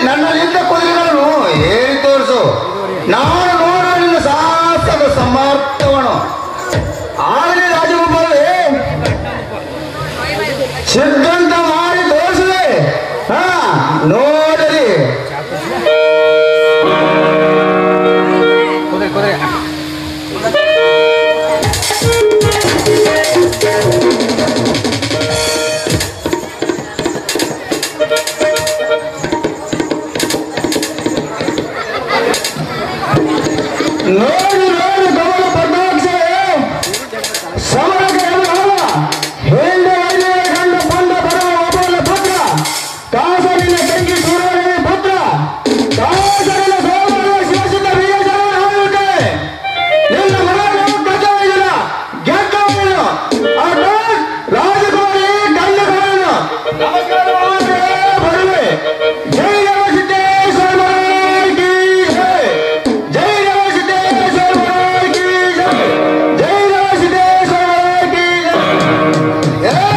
ನನ್ನಲ್ಲಿದ್ದ ಕುದುರೆಗಳನ್ನು ಏರಿ ತೋರಿಸು. ನಾನು ನೋಡ ನಿನ್ನ ಸಾಹಸದ ಸಮರ್ಥವನು. ಆಗಲೇ ರಾಜಗೋಪಾಲೇ ಸಿದ್ಧಾಂತ ಮಾಡಿ ತೋರಿಸಿದೆ. ನೋಡಲಿ. ನೋಡು ನೋಡು ಕಮಲ ಪದ್ಮಾಕ್ಷರೇ, ಸಮರಕ್ಕೆ ಹಿಂದೆ ಕಂಡು ಬಂದ ಬರುವ ಒಬ್ಬನ ಪುತ್ರ, ಕಾಸರಿನ ತಂಗಿ ಸೂರ್ಯನ ಪುತ್ರ, ಕಾಸರಿನ ಸೋದರ ಶಿವಸಿದ್ಧ ಬೀಜವನ್ನು ಹಾಡುತ್ತೇವೆ. ನಿನ್ನ ಮಗಳನ್ನು ಕದ್ದೊಯ್ದಿಲ್ಲ, ಗೆದ್ದವನು ರಾಜಕುಮಾರಿ ಗಂಡಗಳನ್ನು ಬರುವೆ. ಜೈ ಸಿದ್ದೇಶ್ವರ ಕಿ ಜೈ, ಜೈ ಸಿದ್ದೇಶ್ವರ ಕಿ ಜೈ, ಜೈ ಸಿದ್ದೇಶ್ವರ ಕಿ ಜೈ.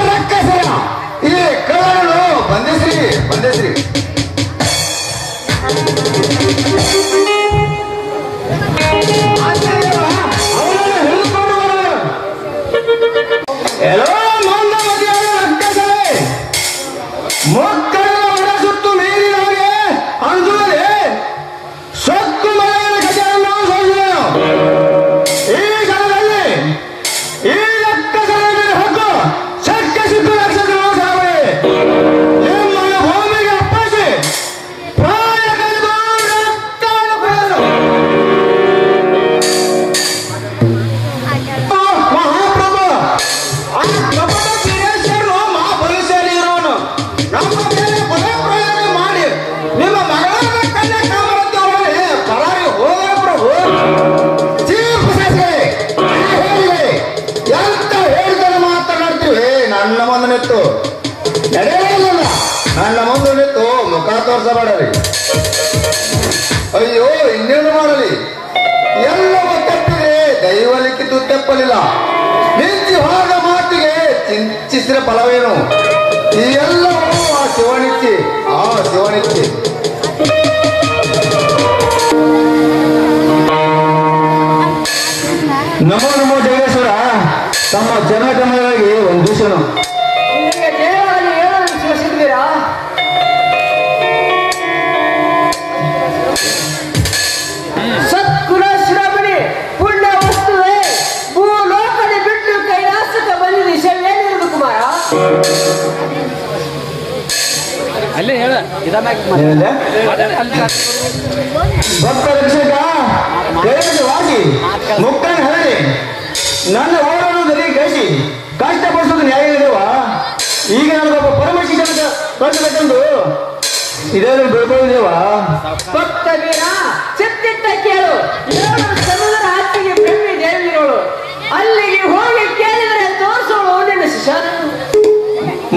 ರಕ್ಕಸರ ಈ ಕಳ್ಳನ್ನು ಬಂಧಿಸ್ರಿ, ಬಂಧಿಸ್ರಿ. ಎಲ್ಲೋ ಮಂದ ಮದಿಯಾದ ರಕ್ಕಸರೇ, ಮಕ್ಕಳ ಹೊರ ಸುತ್ತು ಮೀರಿದ ಹಾಗೆ ಅಂಜುವುದೇ ಸೊತ್ತು ಮನೆಯ ಗಜವನ್ನು ಸೋಸಿದೆನು. ಈ ಕ್ಷಣದಲ್ಲಿ ಈ ರಕ್ಕಸರ ಮೇಲೆ ಹೊಕ್ಕು ಶಕ್ತಿ ಸಿದ್ದು ರಕ್ಷಕರು ಸಾವೇ ನಿಮ್ಮನ್ನ ಭೂಮಿಗೆ ಅಪ್ಪಳಿಸಿ ಪ್ರಾಯ ಕಳೆದು ರಕ್ತವನ್ನು ಕುಡಿದರು. ಮಹಾಪ್ರಭು, ಆ ಕಪಟ ವೀರೇಶ್ವರನು ಮಹಾಬಲಶಾಲಿ ಇರುವನು. ನಮ್ಮ ಮೇಲೆ ಬಲಪ್ರಯೋಗ ಮಾಡಿ ನಿಮ್ಮ ಮಗಳನ್ನ ಕನ್ಯಾ ಕಾಮರತಿ ಅವರಲ್ಲಿ ಪರಾರಿ ಹೋದ ಪ್ರಭು. ಚೀಫ್ ಸೆಕ್ರೆಟರಿ ಹೇಳಿದೆ, ಎಂತ ಹೇಳ್ತಾನೆ ಮಾತನಾಡ್ತೀವಿ. ನನ್ನ ಮುಂದೆ ನಿಂತು ನಡೆಯಲಿಲ್ಲ, ನನ್ನ ಮುಂದೆ ನಿಂತು ಮುಖ ತೋರಿಸಬೇಡರಿ. ಅಯ್ಯೋ, ಇನ್ನೇನು ಮಾಡಲಿ? ಎಲ್ಲವೂ ತಪ್ಪಿದೆ, ದೈವ ಲಿಖಿತು ತಪ್ಪಲಿಲ್ಲ. ನಿಂತಿ ಹೋದ ಮಾತಿಗೆ ಚಿಂತಿಸಿದ ಫಲವೇನು? ಈ ಎಲ್ಲವೂ ಆ ಶಿವನಿಚ್ಛೆ, ಆ ಶಿವನಿಚ್ಛೆ. ನಮೋ ನಮೋ ದೇವೇಶ್ವರ, ತಮ್ಮ ಜನಗಮನಗಳಿಗೆ ವಂದಿಸನು. ನಿಮಗೆ ದೇವರಲ್ಲಿ ಏನನ್ನು ವಿಶ್ವಸಿದ್ದೀರಾ? ಸತ್ಕುಲ ಶ್ರಮಣಿ ಪುಣ್ಯ ವಸ್ತುವೇ, ಭೂಲೋಕನೆ ಬಿಟ್ಟು ಕೈಲಾಸಕ್ಕೆ ಬಂದಿದೆ. ವಿಷಯವೇನಿರುವುದು ಕುಮಾರ? ಅಲ್ಲೇ ಹೇಳ ಏನಿದೆ? ಭಕ್ತ ರಕ್ಷಕ ದೇವರಿಗೆ ವಾಸಿ ಮುಕ್ತನ ಹರಡಿ ನನ್ನ ಓಡಾಡುವುದರಲ್ಲಿ ಕಳಿಸಿ ಕಷ್ಟಪಡಿಸೋದು ನ್ಯಾಯ ಇದೆವಾ? ಈಗ ನನಗೊಬ್ಬ ಪರಮಶಿಕ್ಷಕ ಕಳಿಸಬೇಕೆಂದು ಇದರಲ್ಲಿ ಬೆಳ್ಕೊಂಡಿದ್ದೇವಾ? ಭಕ್ತ ವೀರ, ಚಿತ್ತಿಟ್ಟ ಕೇಳು. ಏಳು ಸಮುದ್ರ ಹತ್ತಿಗೆ ಬ್ರಹ್ಮಿ ದೇವಿರೋಳು, ಅಲ್ಲಿಗೆ ಹೋಗಿ ಕೇಳಿದರೆ ತೋರಿಸೋಳು ನಿನ್ನ ಶಿಷ್ಯನನ್ನು.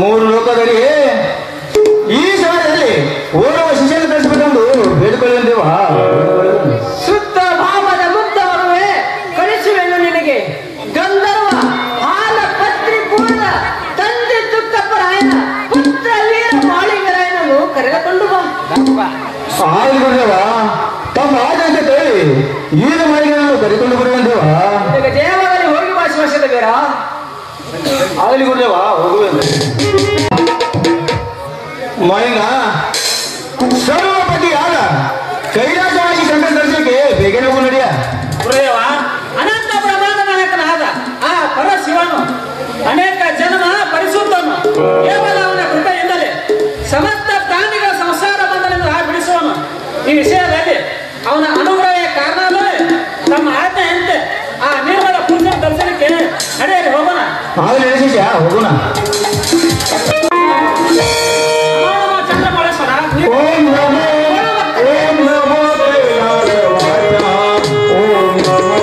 ಮೂರು ಲೋಕದಲ್ಲಿ ಈ ಸಮಯದಲ್ಲಿ ಓಡುವ ಶಿಷ್ಯನ ಕಳಿಸಬೇಕೆಂದು ಬೇಡಿಕೊಳ್ಳಿದ್ದೇವಾ? ಶುದ್ಧ ಭಾವದ ಮುದ್ದವರುವೆ ಕಳಿಸುವೆನು ನಿನಗೆ. ಗಂಧರ್ವ ಹಾಲ ಪತ್ರಿ ಪೂರ್ಣ ತಂದೆ ತುಕ್ಕಪ್ಪರಾಯನ ಪುತ್ರ ವೀರ ಮಾಳಿಂಗರಾಯನನ್ನು ಕರೆದುಕೊಂಡು ಬಾ. ಆಗಲಿ ಗುರುದೇವ, ತಮ್ಮ ಆದಂತ ಕೇಳಿ ಈಗ ಮಾಳಿಗೆಯನ್ನು ಕರೆದುಕೊಂಡು ಬರುವಂದೇವಾ? ನಿನಗೆ ದೇವರಲ್ಲಿ ಹೋಗಿ ವಾಸಿವಶದ ವೀರ. ಆಗಲಿ ಗುರುದೇವ, ಹೋಗುವೆನು. ಮಾಳಿಂಗ ಸರ್ವಪತಿಯಾದ ಕೈಲಾಸವಾಗಿ ಶಂಕರ ದರ್ಶನಕ್ಕೆ ಬೇಗನೆ ಹೋಗು ನಡೆಯ. ಗುರುದೇವ, ಅನಂತ ಬ್ರಹ್ಮಾಂಡ ನಾಯಕನಾದ ಆ ಪರಶಿವನು ಅನೇಕ ಜನ್ಮ ಪರಿಸುತ್ತನು. ಕೇವಲ ಅವನ ಕೃಪೆಯಿಂದಲೇ ಸಮಸ್ತ ಪ್ರಾಣಿಗಳ ಸಂಸಾರ ಬಂಧನದಿಂದ ಬಿಡಿಸುವನು. ಈ ವಿಷಯದಲ್ಲಿ ಅವನ ಅನುಗ್ರಹ ಕಾರಣವೇ ತಮ್ಮ ಆಜ್ಞೆಯಂತೆ ಆ ನಿರ್ಮಲ ಪೂಜೆ ದರ್ಶನಕ್ಕೆ ನಡೆಯಲಿ ಹೋಗೋಣ. ಆಗಲಿ ಶಿಷ್ಯ, ಹೋಗೋಣ. ಚಂದ್ರಮೌಳೇಶ್ವರ, ಓಂ ನಮೋ ಓಂ ನಮೋ ಕೈಲಾಸವಾಸ, ಓಂ ನಮೋ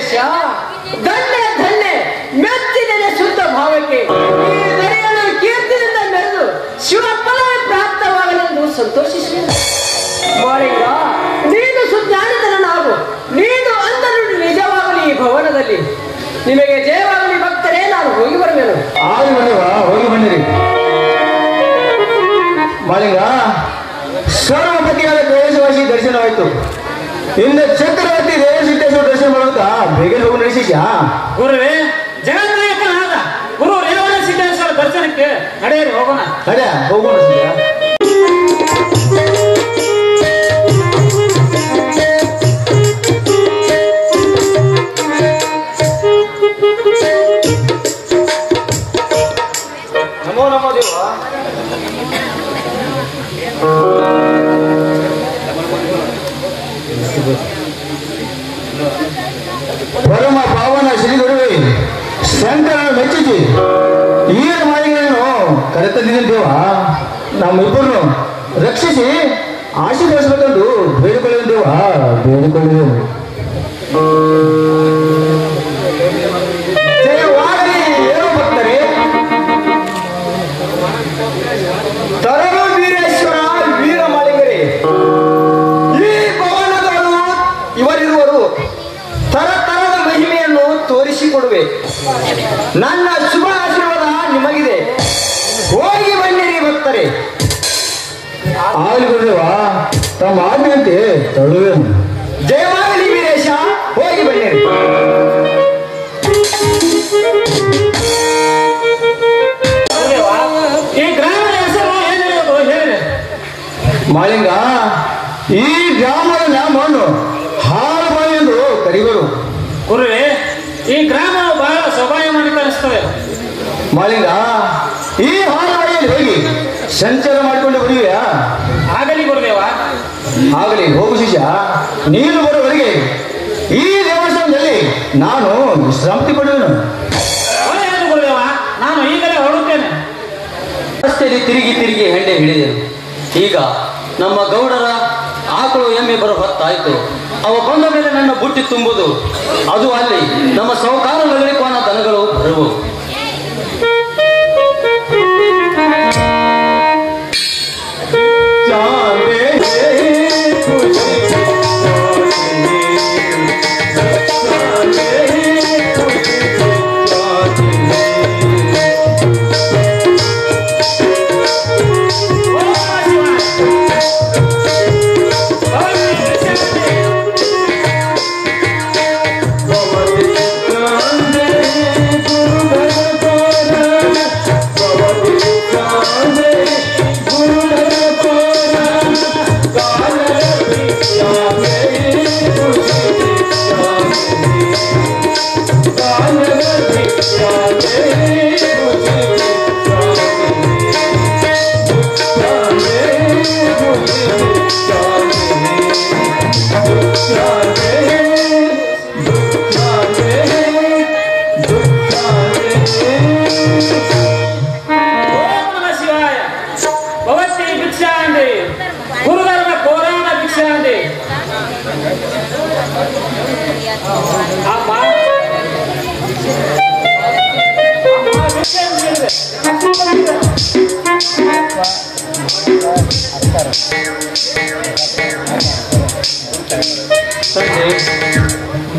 ವೀರೇಶ, ಧನ್ಯ ಧನ್ಯ, ಮೆಚ್ಚಿದರೆ ಶುದ್ಧ ಭಾವಕ್ಕೆ ಈ ದರೆಯನ್ನು ಕೀರ್ತಿನಿಂದ ಮೆರೆದು ಶಿವ ಫಲವೇ ಪ್ರಾಪ್ತವಾಗಲೆಂದು ಸಂತೋಷಿಸಿ. ಮಾಳಿಂಗ, ನೀನು ಸುಜ್ಞಾನಿತನಾಗು. ನೀನು ಅಂದನು ನಿಜವಾಗಲಿ ಈ ಭವನದಲ್ಲಿ. ನಿಮಗೆ ಜಯವಾಗಲಿ ಭಕ್ತರೇ, ನಾನು ಹೋಗಿ ಬರಬೇನು. ಆಗಿ ಬಂದಿವಾ, ಹೋಗಿ ಬಂದಿರಿ. ಮಾಳಿಂಗ, ಸರ್ವಪತಿಯಾದ ದೇಶವಾಸಿ ದರ್ಶನವಾಯಿತು. ಇನ್ನು ಚಕ್ರವರ್ತಿ ದೇವಸಿದ್ದೇಶ್ವರ ದರ್ಶನ ಮಾಡುತ್ತಾ ಬೇಗ ಹೋಗಿ ನಡೆಸಿದ್ಯಾ? ಗುರುವೇ, ಜಗನ್ನಾಯಕನಾದ ಗುರು ರೇವಣ ಸಿದ್ದೇಶ್ವರ ದರ್ಶನಕ್ಕೆ ನಡೆಯರಿ, ಹೋಗೋಣ. ನಡ್ಯಾ, ಹೋಗೋಣ. ನಮೋ ನಮೋ ದೇವ. ಪರಮ ಪಾವನ ಶ್ರೀ ಗುರುವೇ, ಶಂಕರನ ಮೆಚ್ಚಿಸಿ ಏನು ಮಾಡಿಗಳೇನು ಕರೆತಂದಿದ್ದೇನೆ ದೇವ. ನಮ್ಮಿಬ್ಬರನ್ನು ರಕ್ಷಿಸಿ ಆಶೀರ್ವದಿಸಬೇಕೆಂದು ಬೇಡಿಕೊಳ್ಳೇನು ದೇವ, ಬೇಡಿಕೊಳ್ಳೇನು. ಜಯವಾಗಲಿ ಏನು ಭಕ್ತರೇ. ತರಲು ವೀರೇಶ್ವರ ವೀರ ಮಾಳಿಂಗರೇ, ಈ ಭವನಗಳು ಇವರಿರುವರು ತರತರದ ಮಹಿಮೆಯನ್ನು ತೋರಿಸಿಕೊಡುವೆ. ನನ್ನ ಶುಭ ಆಶೀರ್ವಾದ ನಿಮಗಿದೆ. ಹೋಗಿ ಬನ್ನಿರಿ ಭಕ್ತರೇ. ಆಗಲಿ ಗುರುದೇವ, ತಮ್ಮ ಆಜ್ಞೆಯಂತೆ ತಡುವೆನು. ಜಯವಾಗಲಿ ವೀರೇಶ, ಹೋಗಿ ಬನ್ನಿರಿ. ಈ ಗ್ರಾಮದ ಹೆಸರು ಏನಿರೋದು ಹೇಳಿ. ಮಾಳಿಂಗ, ಈ ಗ್ರಾಮದ ನಾಮವನ್ನು ಹಾಳುಬಾಯಿ ಎಂದು ಕರೆಯುವರು. ಗುರುವೇ, ಈ ಗ್ರಾಮವು ಬಹಳ ಶೋಭಾಯಮಾನಿತ ಅನಿಸ್ತದೆ. ಮಾಳಿಂಗ, ಈ ಹಾಳುಬಾಯಿಯಲ್ಲಿ ಹೋಗಿ ಸಂಚಾರ ಮಾಡಿಕೊಂಡು ಬರುವೆಯಾ? ಆಗಲಿ ಗುರುದೇವ. ಆಗಲಿ, ಹೋಗು ಶಿಷ್ಯ. ನೀನು ಬರುವವರೆಗೆ ಈ ದೇವಸ್ಥಾನದಲ್ಲಿ ನಾನು ವಿಶ್ರಾಂತಿ ಪಡೆಯುವೆನು. ಒಳ್ಳೆಯದು ಗುರುದೇವ, ನಾನು ಈಗಲೇ ಹೊರಡುತ್ತೇನೆ. ರಸ್ತೆಯಲ್ಲಿ ತಿರುಗಿ ತಿರುಗಿ ಹೆಂಡೆ ಹಿಡಿದೆನು. ಈಗ ನಮ್ಮ ಗೌಡರ ಆಕಳು ಎಮ್ಮೆ ಬರೋ ಹೊತ್ತಾಯ್ತು. ಅವ ಬಂದ ಮೇಲೆ ನನ್ನ ಬುಟ್ಟಿ ತುಂಬುದು, ಅದು ಅಲ್ಲಿ ನಮ್ಮ ಸೌಕಾರಗಳಲ್ಲಿ ಕೋಣ ದನಗಳು ಬರುವು.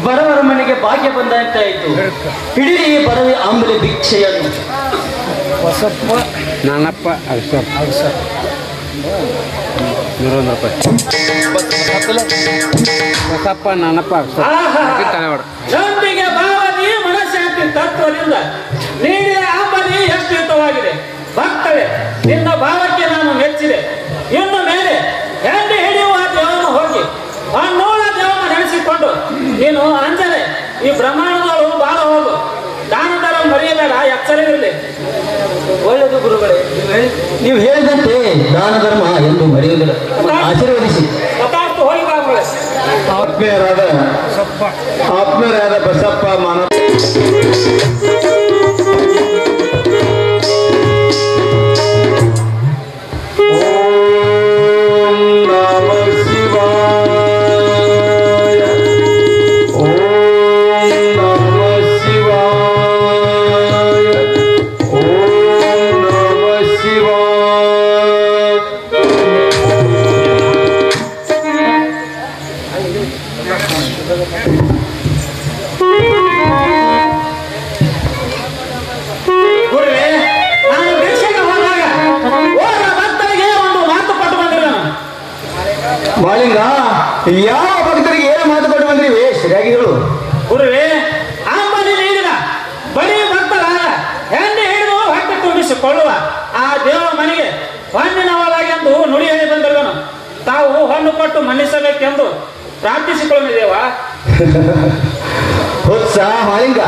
ಬಡವರ ಮನೆಗೆ ಭಾಗ್ಯ ಬಂದಂತಾಯಿತು. ಹಿಡಿರಿ ಬಡವಿ ಆಂಬಲೆ ಭಿಕ್ಷೆಯನ್ನು. ನಾನಪ್ಪ ಬಸಪ್ಪ ನಾನಪ್ಪ ನಂಬಿಗೆ ಭಾವನೆ ಮನಃಶಾಂತಿ ತತ್ವದಿಂದ ನೀಡಿದ ಆಂಬಲಿ ಹೆಚ್ಚುತವಾಗಿದೆ. ಭಕ್ತವೇ, ನಿನ್ನ ಭಾವಕ್ಕೆ ನಾನು ಮೆಚ್ಚಿದೆ. ಇನ್ನು ಮೇಲೆ ಹೆಂಡಿ ಹಿಡಿಯುವ ದೇವನ ಹೋಗಿ ಆ ನೋಡ ದೇವನ ನೆನೆಸಿಕೊಂಡು ನೀನು ಅಂಜನೆ ಈ ಬ್ರಹ್ಮಾಂಡದಳು ಬಾಳ ಹೋಗು. ದಾನ ದರ ಮರೆಯಬೇಡ, ಎಚ್ಚರವಿರಲಿ. ಒಳ್ಳೆಯದು ಗುರುಗಳೇ, ನೀವು ಹೇಳಿದಂತೆ ದಾನ ಧರ್ಮ ಎಂದು ಮರೆಯುವುದಿಲ್ಲ. ಆಶೀರ್ವದಿಸಿ. ತಥಾಸ್ತು, ಹೋಗಿ ಬಾಗುಳೆ. ಆತ್ಮೀಯರಾದ ಬಸಪ್ಪ ಮಾನವ ಓಂ ಯಾವ ಭಕ್ತರಿಗೆ ಏನು ಮಾತು ಕೊಟ್ಟು ಬಂದ್ರಿ ಸರಿಯಾಗಿ ಹೇಳು. ಗುರುವೇ ಅಂಬಲಿ ನೀಡಿದ ಬರೀ ಭಕ್ತರಾದ ಹೆಣ್ಣೆ ಹಿಡಿದು ಹೊಟ್ಟೆ ತುಂಬಿಸಿಕೊಳ್ಳುವ ಆ ದೇವರ ಮನೆಗೆ ಹಣ್ಣಿನವಲಾಗಿ ಎಂದು ನುಡಿ ಹೇಳಿ ಬಂದಿರುವನು. ತಾವು ಹಣ್ಣು ಕೊಟ್ಟು ಮನ್ನಿಸಬೇಕೆಂದು ಪ್ರಾರ್ಥಿಸಿಕೊಳ್ಳುವ ದೇವ. ಹೊತ್ಸ ಮಾಲಿಂಗ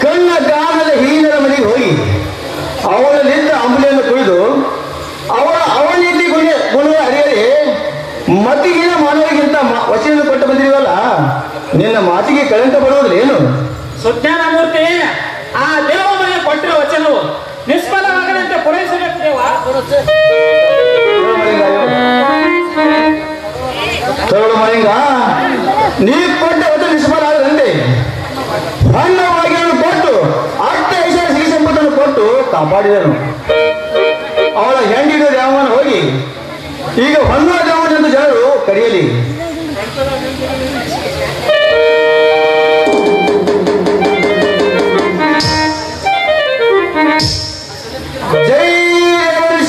ಕಣ್ಣ ಗಾನದ ಹೀನರ ಮನೆಗೆ ಹೋಗಿ ಅವಳಲ್ಲಿದ್ದ ಅಂಬಲಿಯನ್ನು ಕುಡಿದು ಅವಳಿಯಲ್ಲಿ ಗುಣ ಅರಿಯದೆ ಮತಿಗಿನ ಮಾನವರಿಗಿಂತ ವಚನ ಕೊಟ್ಟು ಬಂದಿರುವಲ್ಲ, ನಿನ್ನ ಮಾತಿಗೆ ಕಳಂಕ ಬರುವುದಿಲ್ಲ ಏನು? ಸುಜ್ಞಾನ ಮೂರ್ತಿ, ಆ ದೇವ ಮನೆ ಕೊಟ್ಟಿರೋ ವಚನವು ನಿಷ್ಫಲವಾಗದಂತೆ ಪೂರೈಸಬೇಕು ದೇವ. ತರುಳು ಮಾಲಿಂಗ, ನೀ ಕೊಟ್ಟ ವಚನ ನಿಷ್ಫಲ ಆಗದಂತೆ ಹಣ್ಣವಾಗಿ ಕೊಟ್ಟು ಅರ್ಥ ಐಶ್ವರ್ಯ ಸಿರಿ ಸಂಪತ್ತನ್ನು ಕೊಟ್ಟು ಕಾಪಾಡಿದನು. ಅವಳ ಹೆಂಡಿನ ದೇವನ ಹೋಗಿ ಈಗ ಹೊನ್ನ ದೇವನೆಂದು ಜನರು ಕರೆಯಲಿ. ಜೈ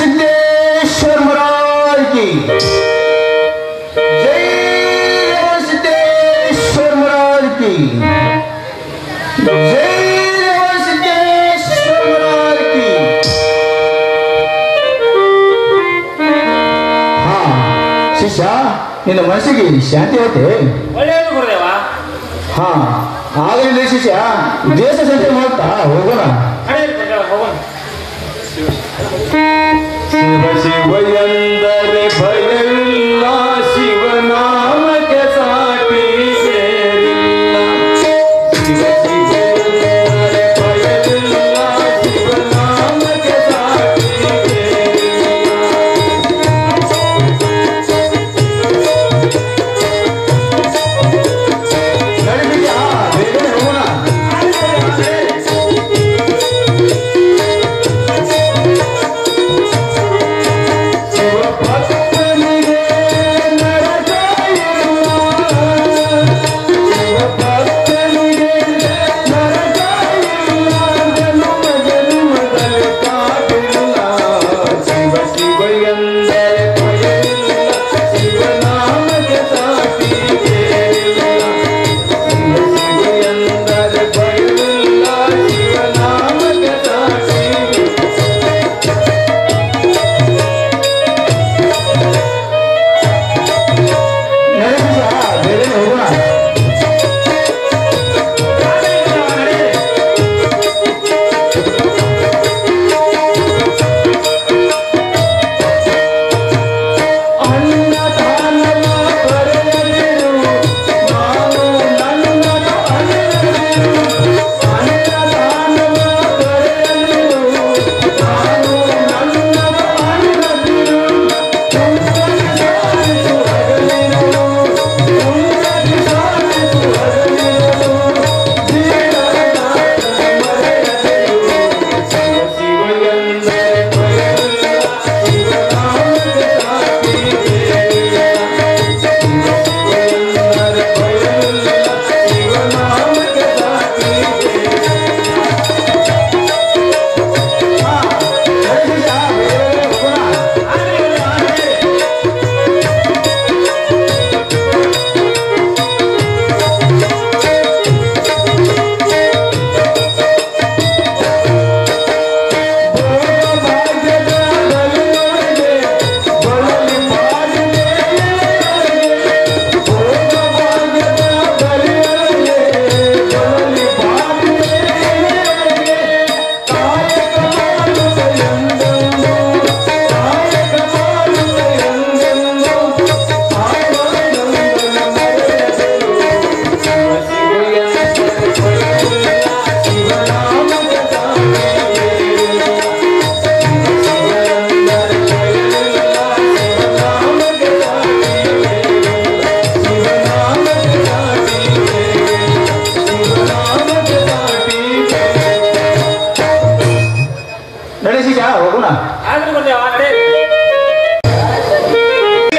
ಸಿದ್ದೇಶ್ವರ ಮಹಾರಾಜ್ ಕಿ ಜೈ ಸಿದ್ದೇಶ್ವರ ಮಹಾರಾಜ್ ಕಿ ಜೈ ಸಿದ್ದೇಶ್ವರ ಮಹಾರಾಜ್ ಕಿ. ಹಾ ಶಿಷ್ಯ, ನಿನ್ನ ಮನಸ್ಸಿಗೆ ಶಾಂತಿ ಆಯ್ತೆ? ಒಳ್ಳೆಯದು ಗುರುದೇವ. ಹಾ ಆಗಲಿಲ್ಲ ಶಿಷ್ಯ, ದೇಶ ಸಂತೆ ಮಾಡ್ತಾ ಹೋಗೋಣ. ನಡೆಯಿರಿ ಗುರುದೇವ, ಹೋಗೋಣ. ಶಿವ ಶಿವ ಎಂದರೆ ಭಯವಿಲ್ಲ, ಶಿವನಾಮಕ್ಕೆ ಸಾಟಿ ಸೇರಿಲ್ಲ. ಶಿವ ಶಿವ ಎಂದರೆ ಭಯವಿಲ್ಲ, ಶಿವನಾಮಕ್ಕೆ ಸಾಟಿ ಸೇರಿಲ್ಲ. ನಡಿಬಿಟ್ಟ, ಬೇಗನೆ ಹೋಗೋಣ.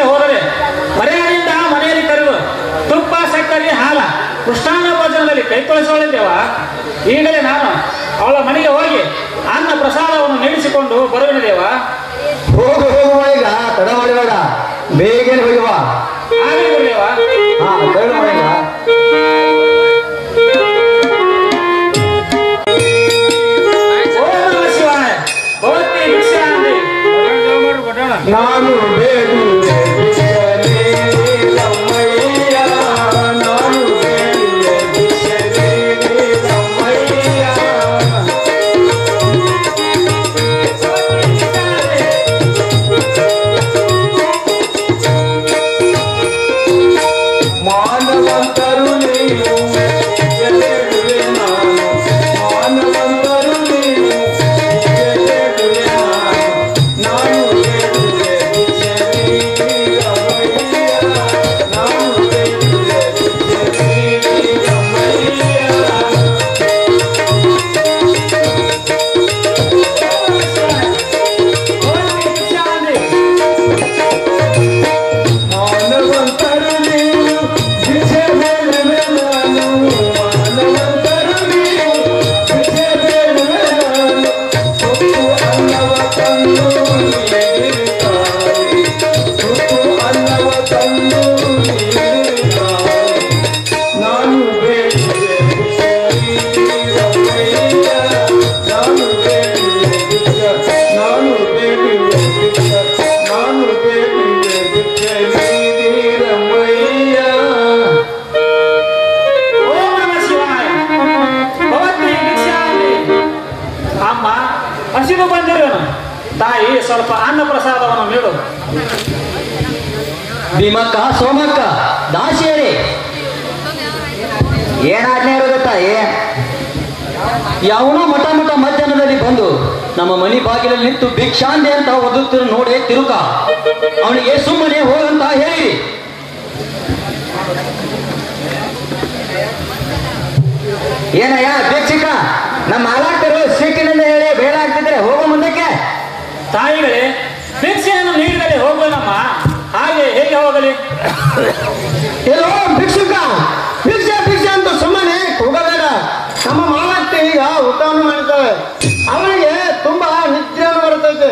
ಹೋದರೆ ಮರ್ಯಾದೆಯಿಂದ ಮನೆಯಲ್ಲಿ ಕರೆದು ತುಪ್ಪ ಸಕ್ಕರೆ ಹಾಲ ಕೃಷ್ಣಾನ್ನ ಭೋಜನದಲ್ಲಿ ಕೈ ತೊಳೆಸೋಳಿದ್ದೇವ. ಈಗಲೇ ನಾನು ಅವಳ ಮನೆಗೆ ಹೋಗಿ ಅನ್ನ ಪ್ರಸಾದವನ್ನು ನೀಡಿಸಿಕೊಂಡು ಬರುವಿನ ದೇವ. ಹೋಗುವ ಈಗ ತಡ ಮಾಡಿದಾಗ ಬೇಗನೆ ಹೋಗುವ. ಆಗಲಿ ಗುರುದೇವ. ನಾನು ಬೇಡುವೆ ಭಿಕ್ಷೆ ನೀಡಮ್ಮಯ್ಯ, ನಾನು ಬೇಡುವೆ ಭಿಕ್ಷೆ ನೀಡಮ್ಮಯ್ಯ. ಮಾನವಂತರು ನೀವು ಬೇಡುವೆ ನಾನು, ಮಾನವಂತರು ನೀವು ಬೇಡುವೆ ನಾನು ಬೇಡುವೆ ಭಿಕ್ಷೆ ನೀಡಮ್ಮಯ್ಯ, ನಾನು ಬೇಡುವೆ ಭಿಕ್ಷೆ ನೀಡಮ್ಮಯ್ಯ. ಮಾನವಂತರು ನೀವು ಭಿಕ್ಷೆ ಬೇಡುವೆ ನಾನು, ಮಾನವಂತರು ನೀವು ಭಿಕ್ಷೆ ಬೇಡುವೆ ನಾನು. ತುತ್ತು ಅನ್ನವ ತಂದು ನೀಡಿರುತ್ತಾರೆ, ತುತ್ತು ಅನ್ನವ ತಂದು ನೀಡಿರುತ್ತಾರೆ. ನಾನು ಬೇಡುವೆ ಭಿಕ್ಷೆ ನೀಡಮ್ಮಯ್ಯ, ನಾನು ಬೇಡುವೆ ಭಿಕ್ಷೆ, ನಾನು ಬೇಡುವೆ ಭಿಕ್ಷೆ, ನಾನು ಬೇಡುವೆ ಭಿಕ್ಷೆ ನೀಡಿರಮ್ಮಯ್ಯ. ಓಂ ನಮಃ ಶಿವಾಯ. ಭವತಿ ಭಿಕ್ಷಾಂತಿ. ಅಮ್ಮ ಹಸಿದು ಬಂದಿರೋನು ತಾಯಿ, ಸ್ವಲ್ಪ ಅನ್ನ ಪ್ರಸಾದವನ್ನು ನೀಡು. ಭೀಮಕ್ಕ, ಸೋಮಕ್ಕ, ದಾಸಿಯರೇ, ಏನಾಜ್ಞೆ ಇರೋದು ತಾಯಿ? ಯಾವನೋ ಮಠ ಮಧ್ಯಾಹ್ನದಲ್ಲಿ ಬಂದು ನಮ್ಮ ಮನಿ ಬಾಗಿಲಲ್ಲಿ ನಿಂತು ಭಿಕ್ಷಾಂದೆ ಅಂತ ಒದುತ್ತಿರು ನೋಡಿ ತಿರುಕ ಅವನಿಗೆ ಸುಮ್ಮನೆ ಹೋಗಂತ ಹೇಳಿ. ಏನಯ್ಯ ಭಿಕ್ಷಿಕ, ನಮ್ಮ ಮಾಲಾಕರು ಸಿಟ್ಟಿನಿಂದ ಹೇಳಿ ಬೇಡ ಆಗ್ತಿದ್ರೆ ಹೋಗೋ ಮುಂದಕ್ಕೆ. ತಾಯಿಗಳೇ, ಭಿಕ್ಷೆಯನ್ನು ನೀಡಿದರೆ ಹೋಗೋಣಮ್ಮ, ಹಾಗೆ ಹೇಗೆ ಹೋಗಲಿ? ಎಲ್ಲೋ ಭಿಕ್ಷುಕ, ಭಿಕ್ಷೆ ಭಿಕ್ಷೆ ಅಂತ ಸುಮ್ಮನೆ ಹೋಗಬೇಡ. ನಮ್ಮ ಮಾಲಕ್ಕೆ ಈಗ ಊಟವನ್ನು ಮಾಡ್ತಾಳೆ, ಅವನಿಗೆ ತುಂಬಾ ನಿದ್ರೆಯನ್ನು ಬರ್ತೈತೆ.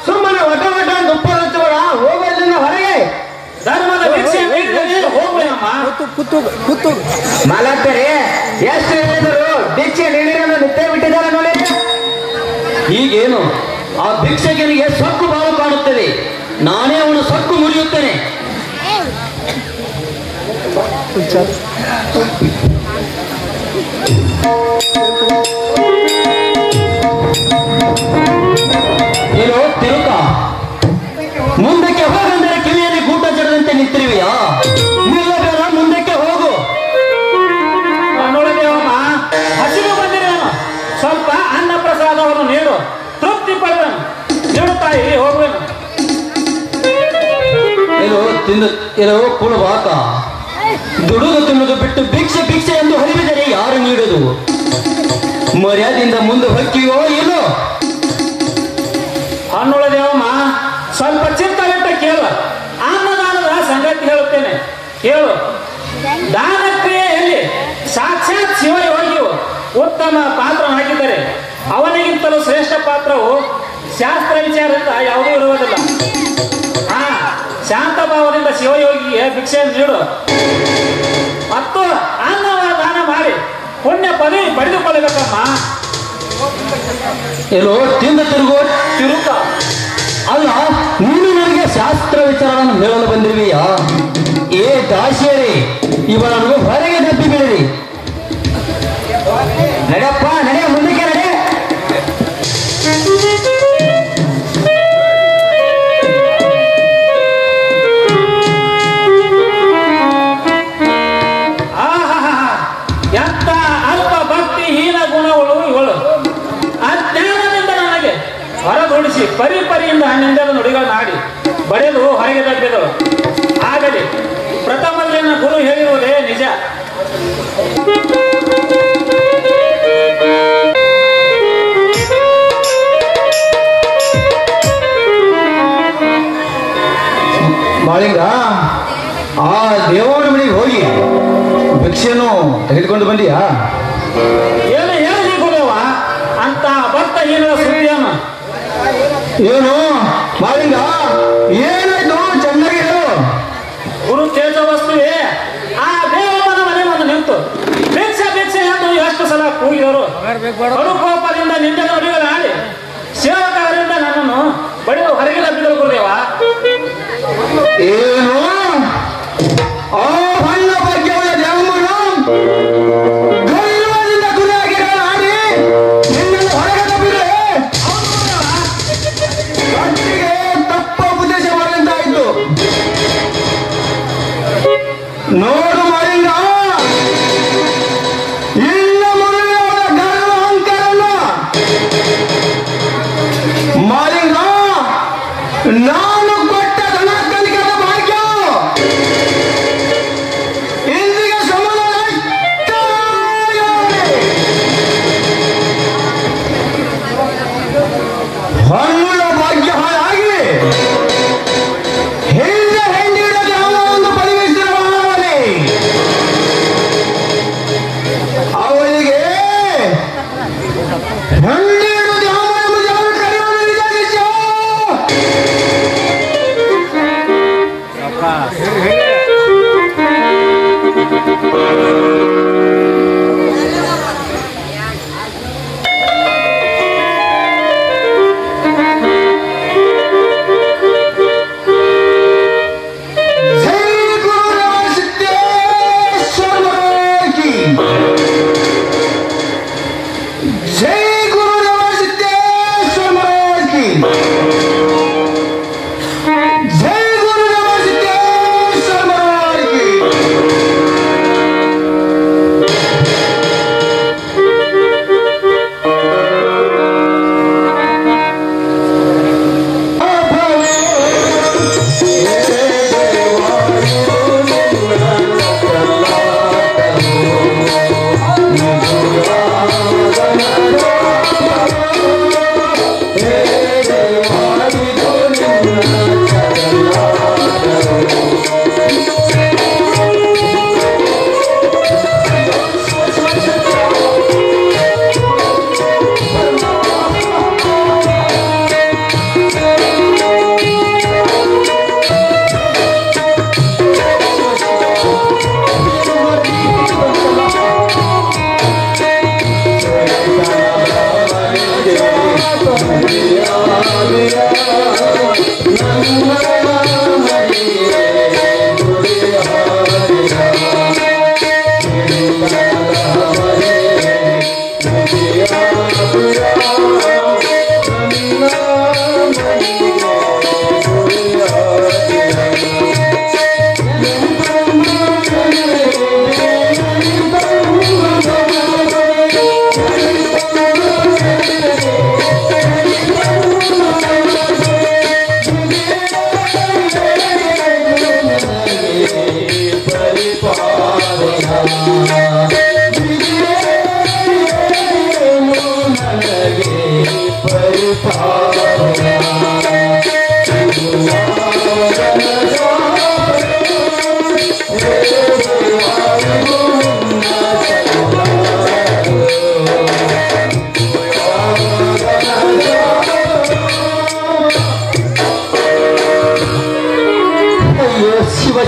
ಸುಮ್ಮನೆ ಒಟ ಅಂತ ಉಪ್ಪ ಹಚ್ಚಬೇಡ, ಹೋಗೋದ್ರಿಂದ ಹೊರಗೆ. ಧರ್ಮದ ಭಿಕ್ಷೆ ನೀಡಿದರೆ ಹೋಗೋಣಮ್ಮ. ಮಾಲಕ್ಕರೇ, ಎಷ್ಟು ಹೇಳಿದರು ಭಿಕ್ಷೆ ನೀಡಿರೋದು ನಿದ್ದೆ ಬಿಟ್ಟಿದ್ದಾರೆ ನೋಡಿ. ಹೀಗೇನು ಆ ಭಿಕ್ಷಕನಿಗೆ ಸೊಕ್ಕು ಬಾಳು ಕಾಣುತ್ತದೆ. ನಾನೇ ಅವನು ಸೊಕ್ಕು ಮುರಿಯುತ್ತೇನೆ. ಏನೋ ತಿರುಕ, ಮುಂದಕ್ಕೆ ಹೋಗಂದರೆ ಕಿವಿಯಲ್ಲಿ ಗೂಟ ಜಡದಂತೆ ನಿಂತಿರುವೆಯಾ? ನಿಲ್ಲಬೇಡ, ಮುಂದಕ್ಕೆ ಹೋಗು. ನೋಡಿದೇವಮ್ಮ, ಹಸಿರು ಬಂದಿರೋನು, ಸ್ವಲ್ಪ ಅನ್ನ ಪ್ರಸಾದವನ್ನು ನೀಡು, ತೃಪ್ತಿ ಪಡೆದನು. ನೀಡು ತಾಯಿ, ಹೋಗುವೆನು. ಏನೋ ಕುಳುವಾಕ, ದುಡುದು ತಿನ್ನುವುದು ಬಿಟ್ಟು ಭಿಕ್ಷೆ ಭಿಕ್ಷೆ ಎಂದು ಹರಿಬಿದರೆ ಯಾರು ನೀಡುವುದು? ಮರ್ಯಾದೆಯಿಂದ ಮುಂದೆ ಹೊಕ್ಕಿಯೋ ಇಲ್ಲೋ? ಹಣ್ಣುಳ ದೇವಮ್ಮ, ಸ್ವಲ್ಪ ಚಿತ್ತವಿಟ್ಟ ಕೇಳು. ಅನ್ನದಾನದ ಸಂಗತಿ ಹೇಳುತ್ತೇನೆ, ಕೇಳು. ದಾನ ಕ್ರಿಯೆಯಲ್ಲಿ ಸಾಕ್ಷಾತ್ ಶಿವಯೋಗಿಯು ಉತ್ತಮ ಪಾತ್ರ ಹಾಕಿದ್ದಾರೆ. ಅವನಿಗಿಂತಲೂ ಶ್ರೇಷ್ಠ ಪಾತ್ರವು ಶಾಸ್ತ್ರ ವಿಚಾರದಿಂದ ಯಾವುದೂ ಇರುವುದಿಲ್ಲ. ಶಾಂತ ಭಾವದಿಂದ ಶಿವಯೋಗಿಗೆ ಭಿಕ್ಷೆಯನ್ನು ನೀಡು ಮತ್ತು ಅನ್ನವ ದಾನ ಮಾಡಿ ಪುಣ್ಯ ಪದವಿ ಪಡೆದುಕೊಳ್ಳಬೇಕಮ್ಮ. ಎಲ್ಲೋ ತಿಂದ ತಿರುಕ, ಅಲ್ಲ ನೀನು ನನಗೆ ಶಾಸ್ತ್ರ ವಿಚಾರವನ್ನು ಹೇಳಲು ಬಂದಿರುವೆಯಾ? ಏ ದಾಸಿಯರೇ, ಇವರನ್ನು ಹೊರಗೆ ದಬ್ಬಿ ಬಿಡಿರಿ. ನಡೆಯಪ್ಪ, ನಡೆಯ, ಮುಂದಕ್ಕೆ ನಡೆ. ಎಂತ ಅಲ್ಪ ಭಕ್ತಿಹೀನ ಗುಣಗಳು ಇವಳು. ಅಜ್ಞಾನದಿಂದ ನನಗೆ ಹೊರದೂಡಿಸಿ ಪರಿಯಿಂದ ಹಣ್ಣಿಂದ ನುಡಿಗಳನ್ನಾಡಿ ಬಡಿದು ಹೊರಗೆ ದಬ್ಬಿದಳು. ಆಗಲಿ, ಪ್ರಥಮದಲ್ಲಿನ ಗುರು ಹೇಳಿರುವುದೇ ನಿಜ. ಮಾಳಿಂಗ, ಆ ದೇವರ ಮನೆಗೆ ಹೋಗಿ ಭಿಕ್ಷೆಯನ್ನು ತೆಗೆದುಕೊಂಡು ಬಂದಿಯಾ? ಏನು ಹೇಳಿ ಗುರುವ ಅಂತ ಭಕ್ತಹೀನರ ಸುದ್ದಿಯನ್ನು? ಏನು ಮಾಳಿಂಗ, ಏನಾಯ್ತು? ಚೆನ್ನಾಗಿ ಹೇಳು. ಗುರು ತೇಜ ವಸ್ತುವೇ, ಆ ದೇವರ ಮನೆ ಮುಂದೆ ನಿಂತು ಭಿಕ್ಷೆ ಭಿಕ್ಷೆ ಎಂದು ಎಷ್ಟು ಸಲ ಕೂಗಿದರು. ಕಡುಕೋಪದಿಂದ ನಿಂದ ನುಡಿಗಳಾಡಿ ಸೇವಕರಿಂದ ನನ್ನನ್ನು ಬಡಿದು ಹೊರಗೆ ಬಿದ್ದರು ಗುರುದೇವ. ಏನು ಆ ಹಣ್ಣ ಭಾಗ್ಯವುಳ್ಳ ದೇವಮ್ಮನು ಗೌರವದಿಂದ ಗುರಿಯಾಗಿರೋ ಆಡಿ ನಿನ್ನನ್ನು ಹೊರಗೆ ತಪ್ಪಿದೆ. ಒಟ್ಟಿಗೆ ತಪ್ಪ ಉದ್ದೇಶ ಮಾಡಿದಂತಾಯಿತು. ನೋಡು ಮಾಲಿಂಗ, ಇನ್ನು ಮೊದಲೇ ಅವರ ಗರ್ವ ಅಹಂಕಾರಲ್ಲ. ಮಾಲಿಂಗ, ನಾನು ಕೊಟ್ಟ ಧನಾತ್ಮಕದ ಭಾಗ್ಯ ಇಂದಿಗೆ ಹಣ್ಣುಳ ಭಾಗ್ಯ ಹಾಳಾಗಿ ಹಿಂದೆ ಹೆಂಡಿಡ ಗ್ರಾಮವನ್ನು ಪರಿಗಣಿಸಿರುವವನೇ ಅವಳಿಗೆ ಹನ್ನೆರಡು ಗ್ರಾಮ ಎಂಬುದು ಅವರು ಕರೆಯುವುದು ನಿಜ ನಿಜ.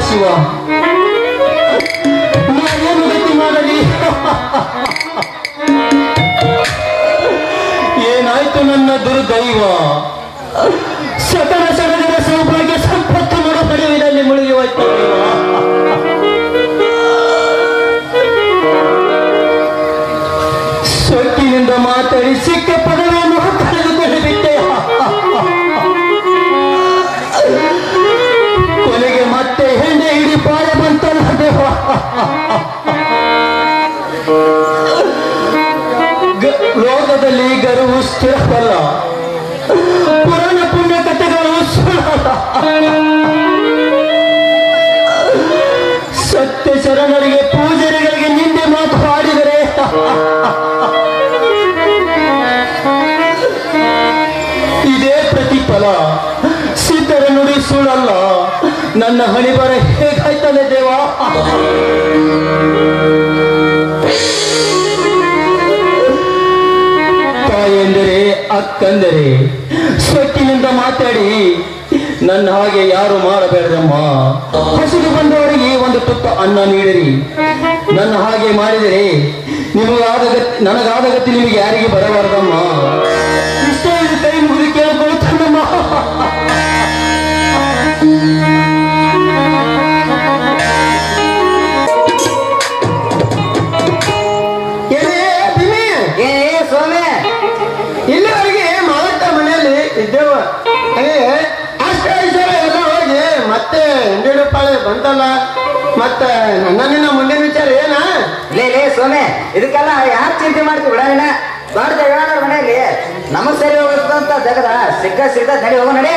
ಶಿವ, ನಾನೇನು ಗತಿ ಮಾಡಲಿ? ಏನಾಯ್ತು ನನ್ನ ದುರ್ದೈವ? ಸಕಲ ಸಡಗರ ಸೌಭಾಗ್ಯ ಸಂಪತ್ತು ನೋಡು ಪಡೆಯುವುದಲ್ಲಿ ಮುಳುಗಿ ಹೋಯ್ತು. ಸೊಕ್ಕಿನಿಂದ ಮಾತಾಡಿ ಸಿಕ್ಕ ಪದವಿಯನ್ನು ಕಳೆದುಕೊಂಡು ಬಿಟ್ಟೆ. ಕೊನೆಗೆ ಮತ್ತೆ ಹೆಂಡೆ ಹಿಡಿ ಪಾಯ ಬಂತಲ್ಲ ದೇವ. ಲೋಕದಲ್ಲಿ ಗರುವು ಸ್ಥಿರವಲ್ಲ, ಪುರಾಣ ಪುಣ್ಯ ಕಥೆಗಳು ಸುಳ್ಳಲ್ಲ. ಸತ್ಯ ಶರಣರಿಗೆ ಪೂಜಾರಿಗಳಿಗೆ ನಿಂದೆ ಮಾತು ಆಡಿದರೆ ಇದೇ ಪ್ರತಿಫಲ. ಸಿದ್ಧರ ನುಡಿ ಸುಳ್ಳಲ್ಲ. ನನ್ನ ಹಣಿಬರ ಹೇಗಾಯ್ತದೆ ದೇವ? ತಾಯೆಂದರೆ ಅಕ್ಕಂದರೆ ಸೊಕ್ಕಿನಿಂದ ಮಾತಾಡಿ ನನ್ನ ಹಾಗೆ ಯಾರು ಮಾಡಬೇಡ್ರಮ್ಮ. ಹಸಿದು ಬಂದವರಿಗೆ ಒಂದು ತುತ್ತ ಅನ್ನ ನೀಡಿರಿ. ನನ್ನ ಹಾಗೆ ಮಾಡಿದರೆ ನನಗಾದ ಗತಿ ನಿಮಗೆ ಯಾರಿಗೆ ಬರಬಾರ್ದಮ್ಮ. ಇಷ್ಟ ಕೈ ಮುಗಿದು ಕೇಳಿಕೊಳ್ಳುತ್ತ ಸ್ವಾಮಿ ಇಲ್ಲಿವರೆಗೆ ಮಾಲಕ್ಕ ಮನೆಯಲ್ಲಿ ಇದ್ದೇವು. ಅಷ್ಟೇ ಐಶ್ವರ್ಯ ಎಲ್ಲ ಹೋಗಿ ಮತ್ತೆ ಹಿಂದೇಡು ಪಾಳೆ ಬಂತಲ್ಲ, ಮತ್ತೆ ನಿನ್ನ ಮುಂದಿನ ವಿಚಾರ ಏನ? ಲೇ ಸ್ವಾಮಿ, ಇದಕ್ಕೆಲ್ಲ ಯಾರು ಚಿಂತೆ ಮಾಡ್ತೀವಿ ಬಿಡೋಣ. ದೊಡ್ಡ ಜಗಳ ಮನೆಯಲ್ಲಿ ನಮಗ್ ಸರಿ ಹೋಗುತ್ತಂತ ಜಗದ ಸಿಗ್ದ ನಡಿ ಹೋಗೋ ನಡಿ.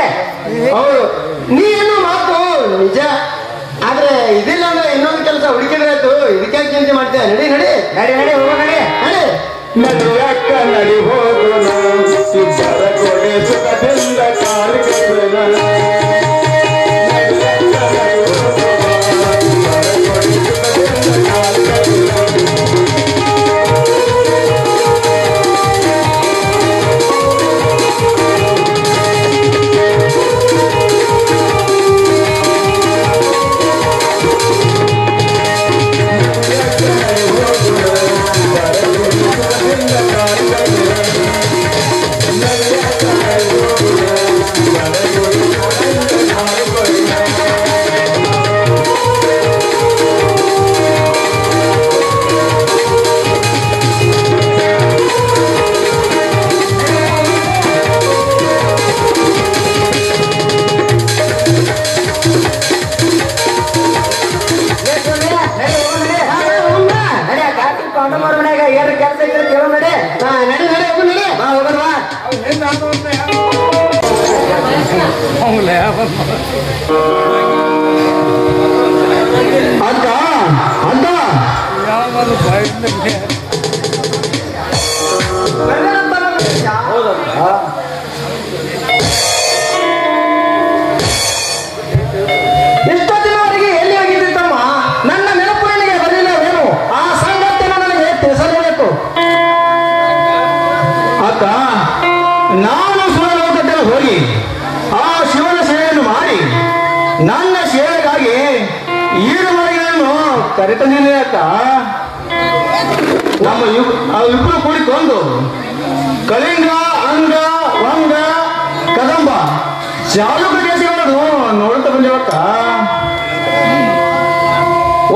ಹೌದು, ನೀನು ಮಾತು ನಿಜ. ಆದ್ರೆ ಇದಿಲ್ಲ ಅಂದ್ರೆ ಇನ್ನೊಂದು ಕೆಲಸ ಹುಡುಕಿದ್ರೆ ಆಯ್ತು. ಇದಕ್ಕೆ ಚಿಂತೆ ಮಾಡ್ತೇವೆ. ನಡಿ ನಡಿ ನಡಿ ನಡಿ ಹೋಗೋ ನಡಿ ನಡಿ. ನಡಿಯಕ್ಕ ನಡಿ ಹೋಗೋಣ, ಸಿದ್ಧರ ಕೊಡೆ ಸುಖದಿಂದ ಕಾಲಿಗೆ ಬಿಡೋಣ. ಅಕ್ಕ ಅಕ್ಕ ಇಷ್ಟೊತ್ತಿನವರೆಗೆ ಎಲ್ಲಿ ಹೋಗಿದ್ದಿ ತಮ್ಮ? ನನ್ನ ನೆನಪು ನನಗೆ ಬರಲಿಲ್ಲವೇನು? ಆ ಸಂಗತಿನ ನನಗೆ ತಿಳಿಸಲೇಬೇಕು. ಅಕ್ಕ, ನಾನು ಸುರಲೋಕದಲ್ಲಿ ಹೋಗಿ ಆ ಶಿವನ ಸೇವೆಯನ್ನು ಮಾಡಿ ನನ್ನ ಸೇವೆಗಾಗಿ ಈರುಮರಿಗಳನ್ನು ಕರೆತಂದಿದೆ ಅಕ್ಕ. ನಮ್ಮ ಇಬ್ಬರು ಕೂಡಿಕೊಂಡು ಕಳಿಂಗ, ಅಂಗ, ವಂಗ, ಕದಂಬ ಚಾಲುಕ ದೇಶಗಳನ್ನು ನೋಡುತ್ತಾ ಬಂದೇವಕ್ಕ.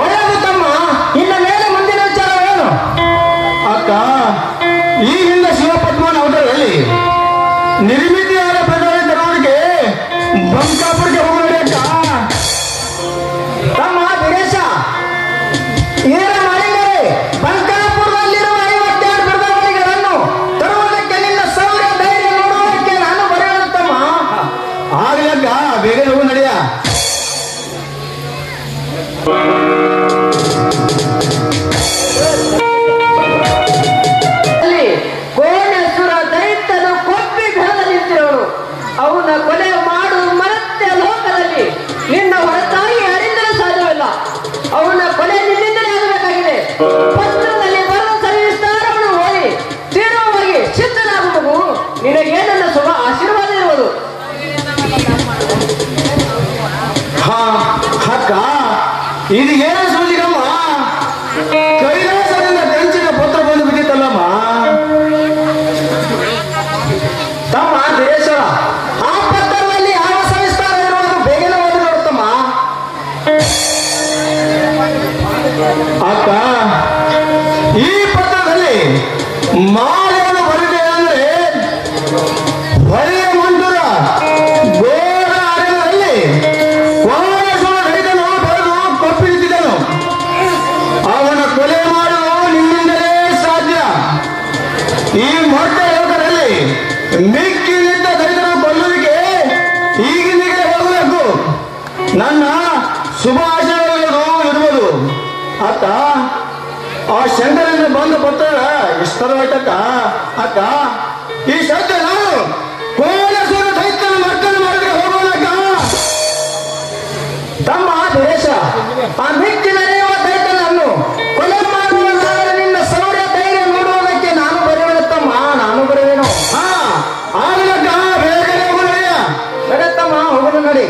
ಒಳ್ಳೆಯದು ತಮ್ಮ. ಇನ್ನ ಮೇಲೆ ಮುಂದಿನ ವಿಚಾರ ಏನು? ಅಕ್ಕ, ಈ ಹಿಂದೆ ಶಿವಪದ್ಮನ ಅವತಾರದಲ್ಲಿ ನಿರ್ಮಿತಿಯಾದ ಪ್ರಧಾನ ತರುವುದಕ್ಕೆ ಬಂಕಾಪುರಕ್ಕೆ ಹೋಗಬೇಡಿ ಅಕ್ಕ. ತಮ್ಮ ದಿನೇಶ, ಏನ ಮಾಡಿದರೆ ಬಂಕಾಪುರದಲ್ಲಿರುವ 52 ಪ್ರಧಾನಿಗಳನ್ನು ತರುವುದಕ್ಕೆ ನಿನ್ನ ಸೌರ್ಯ ಧೈರ್ಯ ನೋಡುವುದಕ್ಕೆ ನಾನು ಬರೆಯೋಣ ತಮ್ಮ. ಆಗ್ಲಕ್ಕ, ಬೇಗ ಹೋಗು ನಡೆಯ. ಕೋಣಸುರ ದೈತ್ಯನು ಕೊಪ್ಪಿ ಘನದಲ್ಲಿ ನಿಂತಿರೋನು. ಅವನ ಕೊಲೆ ಮಾಡು ಮರತ್ಯ ಲೋಕದಲ್ಲಿ ನಿನ್ನ ಹೊರತಾಗಿ ಅರಿಯಲು ಸಾಧ್ಯವಿಲ್ಲ. ಅವನ ಕೊಲೆ ನಿನ್ನಿಂದಲೇ ಆಗಬೇಕಾಗಿದೆ. ಪತ್ರದಲ್ಲಿ ಬರುವ ಸರಿ ವಿಸ್ತಾರವನ್ನು ಓದಿ ತೀವ್ರವಾಗಿ ಸಿದ್ಧನಾಗುವುದು ನಿನಗೆ ನನ್ನ ಶುಭ ಆಶೀರ್ವಾದ ಇರುವುದು. ಹಾ ಅಕ್ಕ, ಇದು ಏನೋ ಸೂಜಿಗಮ್ಮ, ಕೈಲಾಸದಿಂದ ಕಂಚಿನ ಪತ್ರ ಬಂದು ಬಿದ್ದಿತ್ತಲ್ಲಮ್ಮ. ತಮ್ಮ ದೇಶರ ಆ ಪತ್ರದಲ್ಲಿ ಯಾವ ಸವಿಸ್ತಾರ ಇರುವುದು ಬೇಗನೆ ಓದಿ ನೋಡುತ್ತಮ್ಮ. ಅಕ್ಕ, ಈ ಪತ್ರದಲ್ಲಿ ಮಾಲೆಯನ್ನು ಬರೆದಿದೆ ಅಂದ್ರೆ ಹೊಳೆಯ ಮಂಟೂರ ಗೋರ ಅರಣ್ಯದಲ್ಲಿ ಕೋಣಸುರ ರೈತನು ಬೆಳೆದು ಕೊಪ್ಪಿಳಿಸಿದನು. ಅವನ ಕೊಲೆ ಮಾಡುವುದು ನಿನ್ನಿಂದಲೇ ಸಾಧ್ಯ. ಈ ಮೊಟ್ಟ ಲೋಕದಲ್ಲಿ ಮಿಕ್ಕಿ ನಿಂತ ದಲಿತರು ಕೊಲ್ಲುವಿಕೆ ಈಗಿನಿಗೆ ಹೋಗಬೇಕು. ನನ್ನ ಶುಭ ಆಶಯಗಳು ಇರ್ಬೋದು ಅಕ್ಕ. ಆ ಶಂಕರನಿಂದ ಬಂದ ಪತ್ರ ಇಷ್ಟರವಾಯ್ತಕ್ಕ. ಅಕ್ಕ, ಈ ಸದ್ಯ ನಾನು ಕೋಣಸುರ ದೈತ್ಯನ ಮಕ್ಕಳು ಮಾಡಿದ್ರೆ ಹೋಗೋಣಕ್ಕ. ತಮ್ಮ ದೇಶ ಆ ಮಿಕ್ಕಿ ನಡೆಯುವ ದೈತ್ಯನನ್ನು ಕೊಲೆ ಮಾಡುವ ನಿನ್ನ ಸೌರ್ಯ ಧೈರ್ಯ ನೋಡುವುದಕ್ಕೆ ನಾನು ಬರೆಯೋಣ ತಮ್ಮ, ನಾನು ಬರೆಯುವೆನು. ಹಾ ಆಗಲಕ್ಕ, ಬೇಗನೆ ಹೋಗು ನಡೆಯ. ನಡತ್ತಮ್ಮ, ಹೋಗೋಣ ನಡಿ.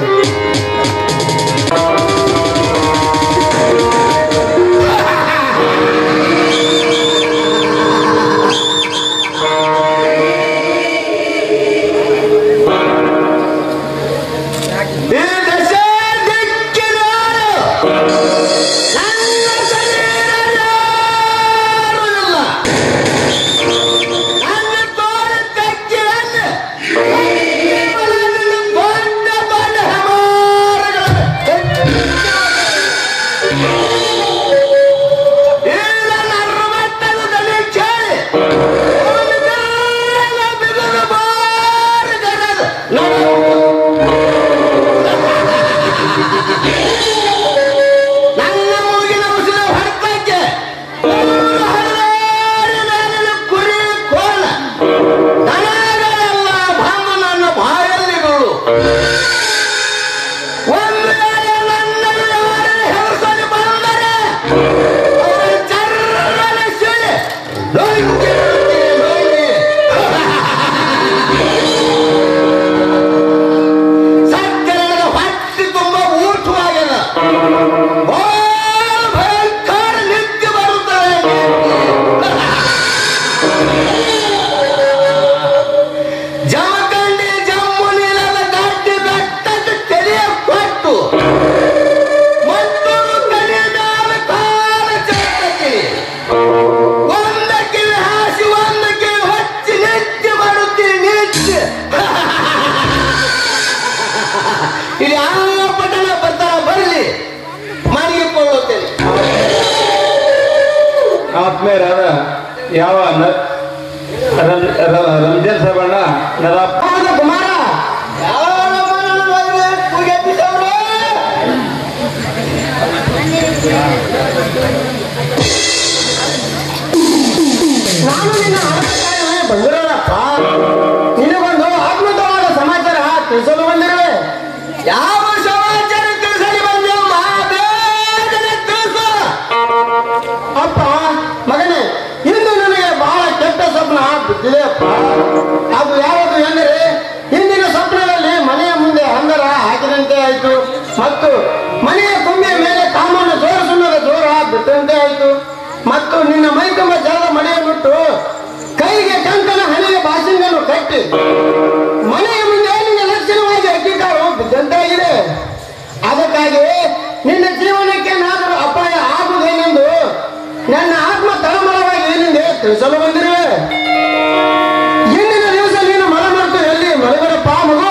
ಯಾವ ರಂಜನ್ ಸಾಬಣ್ಣ ಕುಮಾರ ನಾನು ನಿನ್ನ ಬಂದಿರೋಣಪ್ಪ. ನಿನಗೊಂದು ಅದ್ಭುತವಾದ ಸಮಾಚಾರ ತಿಳಿಸಲು ಬಂದಿರುವೆ. ಯಾವ ಸಮಾಚಾರ ತಿಳಿಸಲು ಬಂದೆಮ್ಮ? ತಿಳಿಸು ಅಪ್ಪ. ಮಗನೇ, ಇಂದು ನನಗೆ ಬಹಳ ಕೆಟ್ಟ ಸ್ವಪ್ನ ಬಿದ್ದಿದೆ ಅಪ್ಪ. ಅದು ಯಾವುದು ಎಂದರೆ, ಇಂದಿನ ಸ್ವಪ್ನದಲ್ಲಿ ಮನೆಯ ಮುಂದೆ ಹಂದರ ಹಾಕಿದಂತೆ ಆಯಿತು ಮತ್ತು ಮನೆಯ ಕೊಂಬೆಯ ಮೇಲೆ ಕಾಮನ್ನು ಜೋರ ಜೋರ ಬಿಟ್ಟಂತೆ ಆಯಿತು ಮತ್ತು ನಿನ್ನ ಮೈ ತುಂಬ ಜಲದ ಮನೆಯನ್ನಿಟ್ಟು ಕೈಗೆ ಕಂಕಣ ಹಣೆಗೆ ಬಾಸಿಂಗನ್ನು ಕಟ್ಟಿ ಮನೆಯ ಮುಂದೆ ನಿನ್ನ ಲಕ್ಷಣವಾಗಿ ಅಕ್ಕಿಕಾಳು ಬಿದ್ದಂತಾಗಿದೆ. ಅದಕ್ಕಾಗಿ ನಿನ್ನ ಜೀವನಕ್ಕೆ ನಾದರೂ ಅಪಾಯ ಆಗುವುದೇನೆಂದು ನನ್ನ ಆತ್ಮ ತಳಮಳವಾಗಿ ಏನೆಂದೇ ತಿಳಿಸಲು ಬಂದಿರುವೆ. ಇಂದಿನ ದಿವಸ ನೀನು ಮರೆತು ಎಲ್ಲಿ ಮಲಗರಪ್ಪ ಮಗು.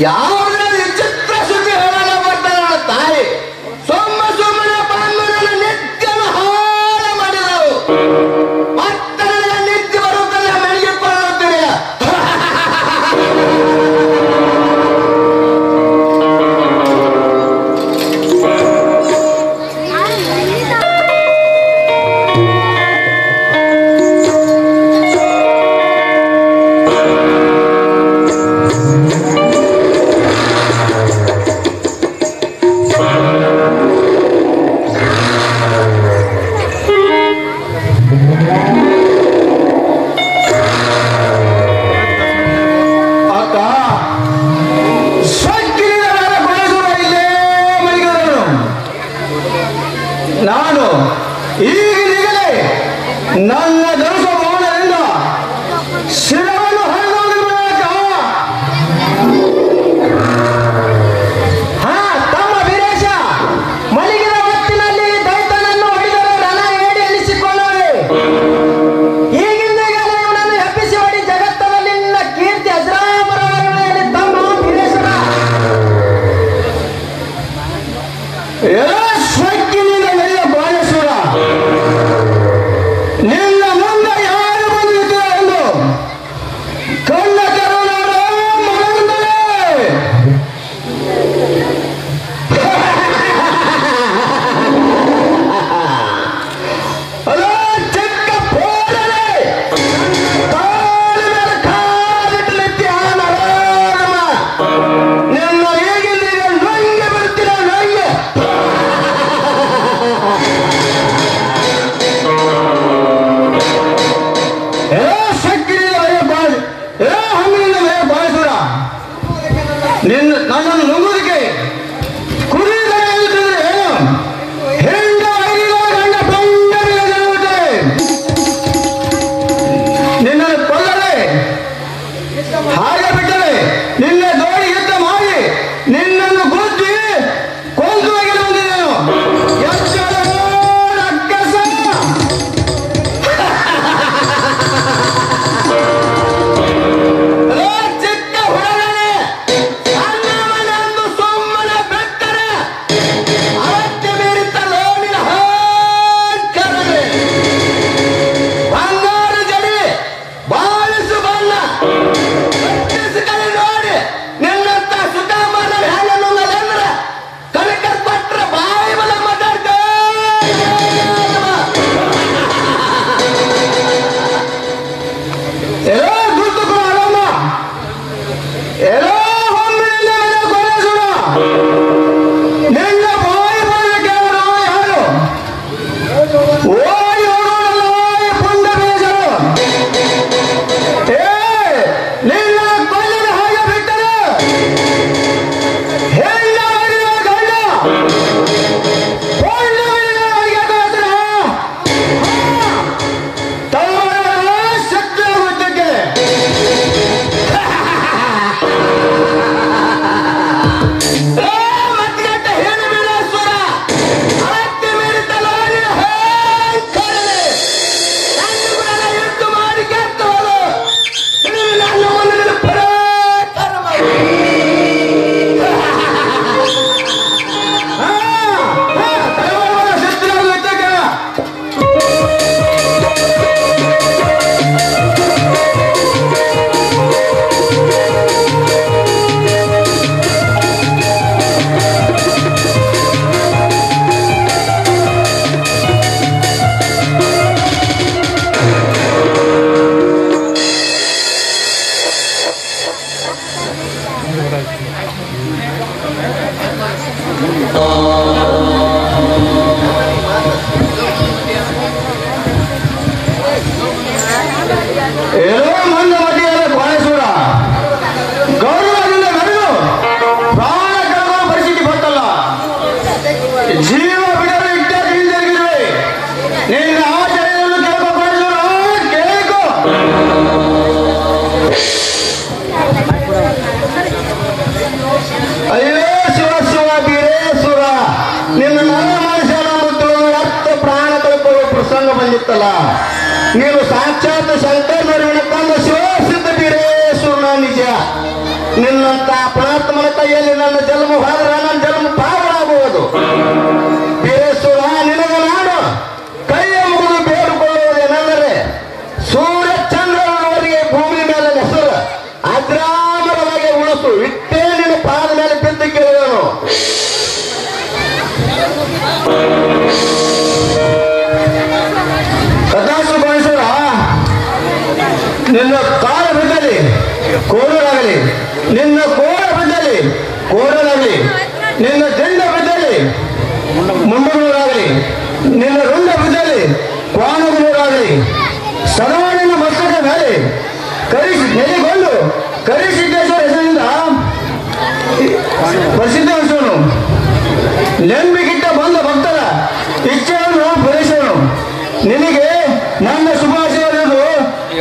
ಯಾವುದ್ರಲ್ಲಿ ವಿಚಿತ್ರ ಸುದ್ದಿ ಹೇಳಲು ಬರ್ತಾಳ ತಾಯಿ. ಸುಮ್ಮನೆ ಬಂದು ನನ್ನ ನಿತ್ಯನ ಹಾಳ ಮಾಡಿದವು. ಮತ್ತೆ ನನಗೆ ನಿತ್ಯ ಬರುತ್ತದೆ ಮನೆಗೆ ಕೊಳ್ಳುತ್ತೀರಿ. ನಾನು ಈಗಲೇ ನನ್ನ ದೋಷ ಮೌನದಿಂದ ಶಿರವನ್ನು ಹರಿದೋಗಬೇಕಾ? ತಮ್ಮ ವೀರೇಶ, ಮಲಗಿದ ಹೊತ್ತಿನಲ್ಲಿ ದೈತನನ್ನು ಹೊಡೆದರೆ ರಣ ಹೇಳಿ ಎನಿಸಿಕೊಳ್ಳುವೆ. ಈಗಿಂದ ಇವನನ್ನು ಎಬ್ಬಿಸಿ ಹೊಡಿ, ಜಗತ್ತದಲ್ಲಿ ನಿನ್ನ ಕೀರ್ತಿ ಅಜರಾಮರವರಣೆಯಲ್ಲಿ ತಮ್ಮ ವೀರೇಶನ ನಿನ್ನ ಮುಂದೆ ಯಾರು ಬಂದಿದ್ದೀರ ಎಂದು ಕಣ್ಣ ಕರುಣಾರ ಮನದಿಂದಲೇ ಅಲೋ ಚಿಕ್ಕ ಪೋಡಲೆ ಕಾಲಿನ ಕಾಲಿಟ್ಟಲಿಕ್ಕೆ ಆನರಾಮ ನಿನ್ನ ಈಗಿಂದೀಗ ನಂಗೆ ಬರ್ತೀರ ನಂಗೆ ಪ್ರಸಂಗ ಬಂದಿತ್ತಲ್ಲ, ನೀನು ಸಾಕ್ಷಾತ್ ಶಂಕರ ನಿರ್ವಹಣೆ ತಂದ ಶಿವಸಿದ್ಧ ಬೀರೇಶ್ವರನ ನಿಜ. ನಿನ್ನಂತ ಪುಣಾತ್ಮನ ಕೈಯಲ್ಲಿ ನನ್ನ ಜನ್ಮ ಹೋದ್ರೆ ನನ್ನ ಜನ್ಮ ಪಾವನಾಗುವುದು. ಬೀರೇಶ್ವರ, ನಿನಗೆ ನಾನು ಕೈಯ ಮುಗಿದು ಬೇಡಿಕೊಳ್ಳುವುದೇನೆಂದರೆ ಸೂರ್ಯ ಚಂದ್ರನವರಿಗೆ ಭೂಮಿ ಮೇಲೆ ಹೆಸರು ಅಗ್ರಾಮರವಾಗಿ ಉಳಿಸು. ಇಟ್ಟೇ ನಿನ್ನ ಪಾದ ಮೇಲೆ ಬಿದ್ದು ಕೇಳಿದನು. ಕದಾಸು ಬಯಸುವ ನಿನ್ನ ಕಾಲ ಬಿದ್ದಲ್ಲಿ ಕೋಡಲಾಗಲಿ, ನಿನ್ನ ಕೋಡ ಬಿದ್ದಲ್ಲಿ ಕೋಡಲಾಗಲಿ, ನಿನ್ನ ದಂಡ ಬಿದ್ದಲ್ಲಿ ಮುಂಡೂರಾಗಲಿ, ನಿನ್ನ ರುಂಡ ಬಿದ್ದಲ್ಲಿ ಕ್ವಾನಗುರಾಗಲಿ, ಸದಾನಿನ ಮಸ್ತಕ ಮೇಲೆ ನೆಲೆಗೊಂಡು ಕರಿಸಿದ್ದೇಶ್ವರ ಹೆಸರಿಂದ ಪ್ರಸಿದ್ಧವನು. ನೆಂಬಿಗಿಟ್ಟ ಬಂದ ಭಕ್ತರ ಇಚ್ಛೆಯನ್ನು ಪೂರೈಸುವನು. ನಿನಗೆ ನನ್ನ ಶುಭಾಶಯಗಳು.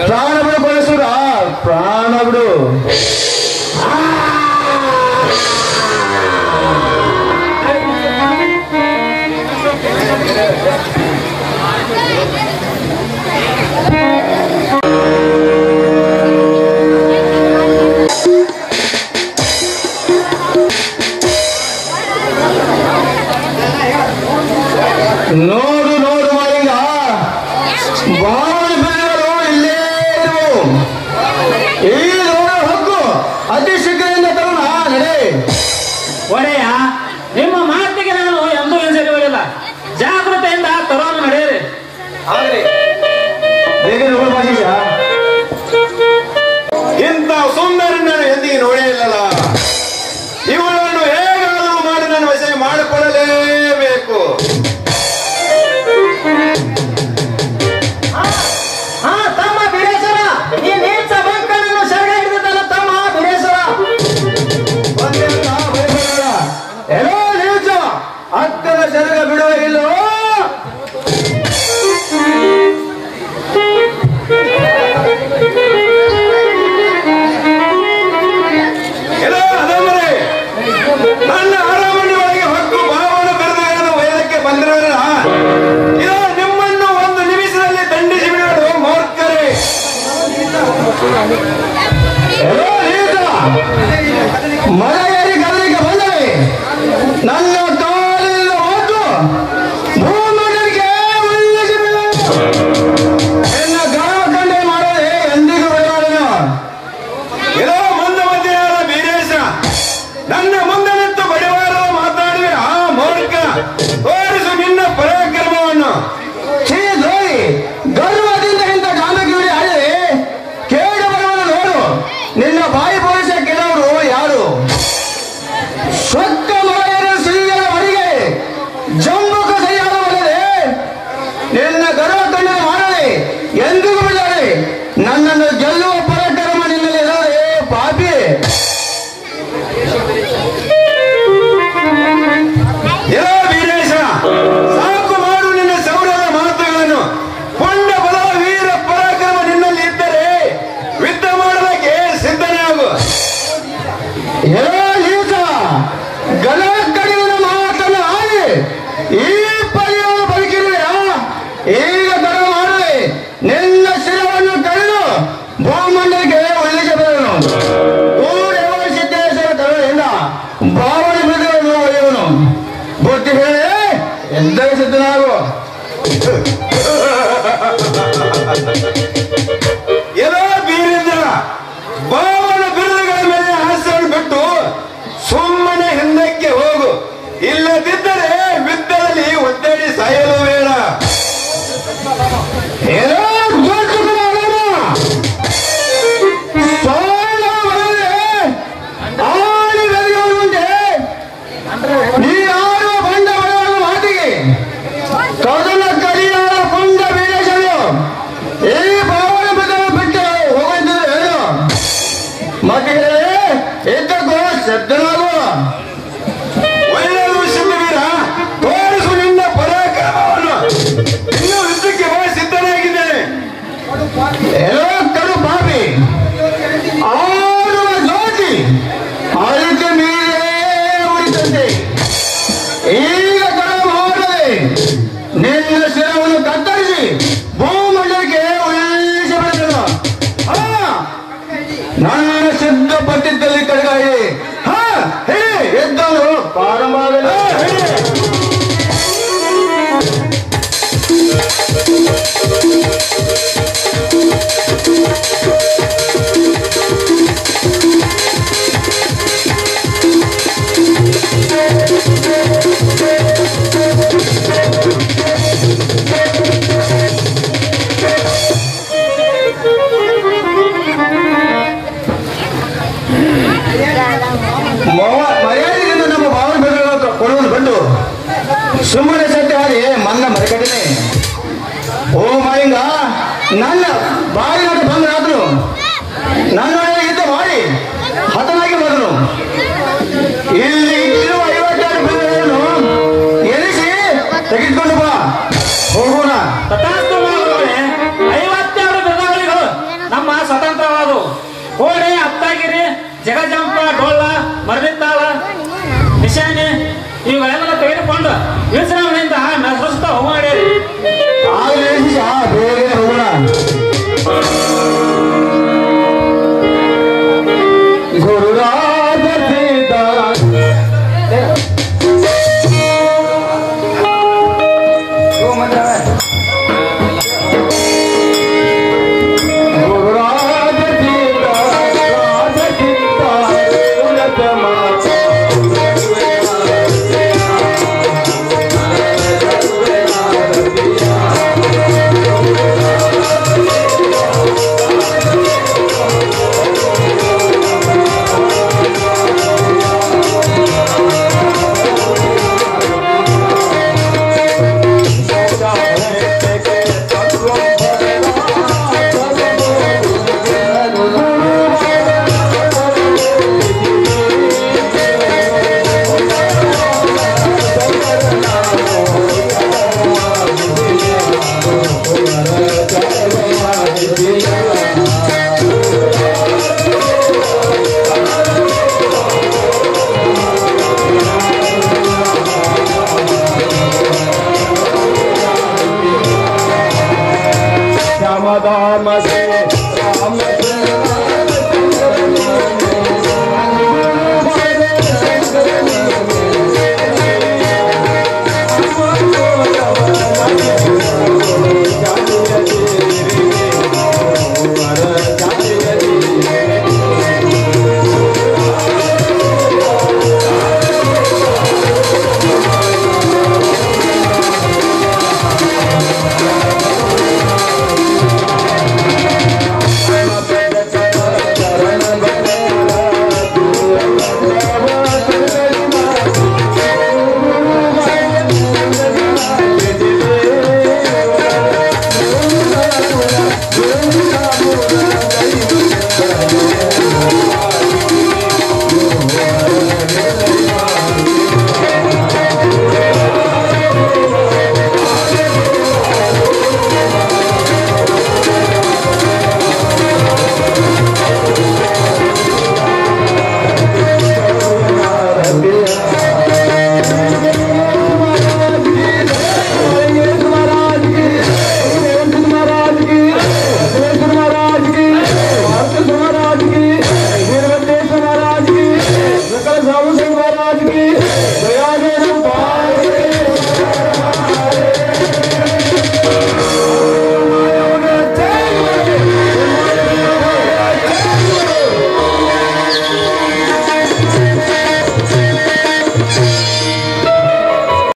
ಪ್ರಾಣ ಬಿಡು ಬಯಸುರ, ಪ್ರಾಣ ಬಿಡು. ನೋಡು ನೋಡು ಮಾಲಿಂಗ, ಬಾವನ ಬೆಳೆಗಳು ಇಲ್ಲೇ ಇರುವು. ಈ ನೋಡ ಹಕ್ಕು ಅತಿ ಶೀಘ್ರದಿಂದ ತರುಣ ನಡೆ. ಒಡೆಯ, ನಿಮ್ಮ ಮಾತಿಗೆ ನಾನು ಎಂದೂ ಹಿಂಸೆಗಳಿಲ್ಲ. ಜಾಗೃತೆಯಿಂದ ತರೋಣ ನಡೆಯಿರಿ. ಬೇಗ ನೋಡು ಮಾಲಿಂಗ, ಇಂಥ ಸುಂದರಿ ನಾನು ಎಂದಿಗೆ ನೋಡೇ ಇಲ್ಲಲ್ಲ. ಇವಳನ್ನು ಹೇಗಾದರೂ ಮಾಡಿ ನನ್ನ ವಶ ಮಾಡಿಕೊಳ್ಳಲೇಬೇಕು. ತಮ್ಮ ಬೀರೇಶ್ವರ, ಈ ನೀಚ ಬಂಕನನ್ನು ಸೆರೆ ಹಿಡಿದಿದ್ದಲ್ಲ ತಮ್ಮ ಬೀರೇಶ್ವರ. ಏನೋ ನೀಚ ಅಕ್ಕನ ಸೆರಗ ಬಿಡುವ ಇಲ್ಲೋ. ಏನೋ ಅದಮ್ಮರೇ, ನನ್ನ ಅರಮನೆ ಒಳಗೆ ಹೊಕ್ಕು ಭಾವನ ಬಿರುದುಗಳನ್ನು ಒಯ್ಯಕ್ಕೆ ಬಂದಿರೋರ ಇದು ನಿಮ್ಮನ್ನು ಒಂದು ನಿಮಿಷದಲ್ಲಿ ದಂಡಿಸಿ ಬಿಡೋದು ಮೂರ್ಖರೇ. ಮಳೆಯರಿ ಗದರಿಗೆ ಬಂದರೆ ನನ್ನ ಕಾಲಿನ ಹೊತ್ತು ಭೂಮಂಡಲಿಗೆ ಉಳಿಸಿ ಬಿಡೋದು. ಎನ್ನ ಗೌರವ ಕಂಡೆ ಮಾಡೋದೇ ಎಂದಿಗೂ ಬಿಡೋಣ. ಏನೋ ಮುಂದೆ ಬಂದಿರೋ ಬೀರೇಶ, ನನ್ನ ಮುಂದೆ ನಿಂತು ಬಡಿವಾರ ಮಾತಾಡಿವೆ. ಆ ಮೂರ್ಖ, ತೋರಿಸು ನಿನ್ನ ಪರಾಕ್ರಮವನ್ನು. ದ್ರೋಹಿ, ಗರ್ವದಿಂದ ಇಂಥ ಜಾನಕಿರಿ ಆಡಿದರೆ ಕೇಳಿ ಬರುವುದು ನೋಡು. ನಿನ್ನ ಬಾಯಿ ಬೋಳಿಸ ಕೆಲವರು ಯಾರು? ಸ್ವಕ್ಕ ಮಳೆಯ ಸಿರಿಯರ ಮರಿಗೆ ಜಂಬುಕ ಸರಿಯಾದ ಒಳ್ಳೆದೆ. ನಿನ್ನ ಗರ್ವ ಕಂಡು ಮಾಡದೆ ಎಂದಿಗೂ ಬಿಡದೆ. ನನ್ನನ್ನು ಗೆಲ್ಲುವ ಪರಾಕ್ರಮ ನಿನ್ನಲ್ಲಿ ಇರೋದೇ ಪಾಪಿ. ಏನೋ ವೀರೇಶ, ಸಾಕು ಮಾಡು ನಿನ್ನ ಸೌರದ ಮಾತುಗಳನ್ನು. ಕೊಂಡ ಬಲ ವೀರ ಪರಾಕ್ರಮ ನಿನ್ನಲ್ಲಿ ಇದ್ದರೆ ಯುದ್ಧ ಮಾಡಲಿಕ್ಕೆ ಸಿದ್ಧನೇ ಆಗು. ಏನೋ ನೀಚ ಗಲ ಕಡಿದ ಮಾತನ್ನು ಆಡಿ ಈ ಪರಿಯನ್ನು ಬದುಕಿರುವೆಯ. ಈಗ ತಡ ಮಾಡದೆ ನಿನ್ನ ಶಿರವನ್ನು ಕಳೆದು ಭೂಮಂಡಲಿಗೆ ಒಳ್ಳಿಸಬಲ್ಲನು. ಸಿದ್ದೇಶ್ವರ ತರುವುದರಿಂದ ಬಾವಳಿ ಬಿಡುವನ್ನು ಒಯ್ಯುವನು. ಬುದ್ಧಿ ಹೇಳಿ ಎಂದರೆ ಸಿದ್ಧನಾಗು. ಏನೋ ಬೀರೇಂದ್ರ, ಬಾವನ ಬಿರುದುಗಳ ಮೇಲೆ ಹಾಸ್ಯವನ್ನು ಬಿಟ್ಟು ಸುಮ್ಮನೆ ಹಿಂದಕ್ಕೆ ಹೋಗು. ಇಲ್ಲದಿದ್ದರೆ ಯುದ್ಧದಲ್ಲಿ ಒತ್ತಡಿ ಸಾಯಲು ಬೇಡ. ಏನೋ ನೀ ಯಾರು ಬಂಡ ಮಾತಿಗೆ ಕದಲ ಕಲಿಯಾದ ಪುಂಡ ಬೀರೇಶನು ಈ ಭಾವನ ಬಿಟ್ಟು ಹೋಗಿದ್ದರೆ ಏನು ಮತ್ತೆ ಎದ್ದಕ್ಕೋ ಸಿದ್ಧನಾಗುವ. ಒಳ್ಳೆಯದು ಸಿದ್ಧವೀರ, ತೋರಿಸು ನಿನ್ನ ಪರಾಕ್ರಮವನ್ನು. ಇನ್ನೂ ಯುದ್ಧಕ್ಕೆ ಸಿದ್ಧನಾಗಿದ್ದೇನೆ. ಏನೋ ಕಡು ಪಾಪಿ, ಆಡುವ ಜ್ಯೋತಿ ಅದಕ್ಕೆ ಮೀರೇ ಉಳಿತಂತೆ. ಈಗ ತಡ ಮಾಡದೆ ನಿನ್ನ ಶಿರವನ್ನು ಕತ್ತರಿಸಿ ಕಡಿಮೆ. ಓ ಮಾಲಿಂಗ, ನನ್ನ ಬಾಯಿ ನಾಟ ಬಂದರಾದ್ರು ನನ್ನ ಯುದ್ಧ ಮಾಡಿ ಹತನಾಗಿ ಬಂದನು. ಇಲ್ಲಿ ಇಟ್ಟಿರುವ 56 ಬಿಲ್ಲೆಗಳನ್ನು ಎನಿಸಿ ತೆಗೆದುಕೊಂಡು ಬಾ, ಹೋಗೋಣ. ತಥಾಸ್ತು ಮಹಾಗುರುಗಳೇ, 52 ಬಿರುದುಗಳು ನಮ್ಮ ಸ್ವತಂತ್ರವಾದವು. ಕೋಣೆ, ಅತ್ತಾಗಿರಿ, ಜಗಜಂಪ, ಡೊಳ್ಳ, ಮರದಿತ್ತಾಳ, ನಿಶಾನೆ ಇವುಗಳೆಲ್ಲ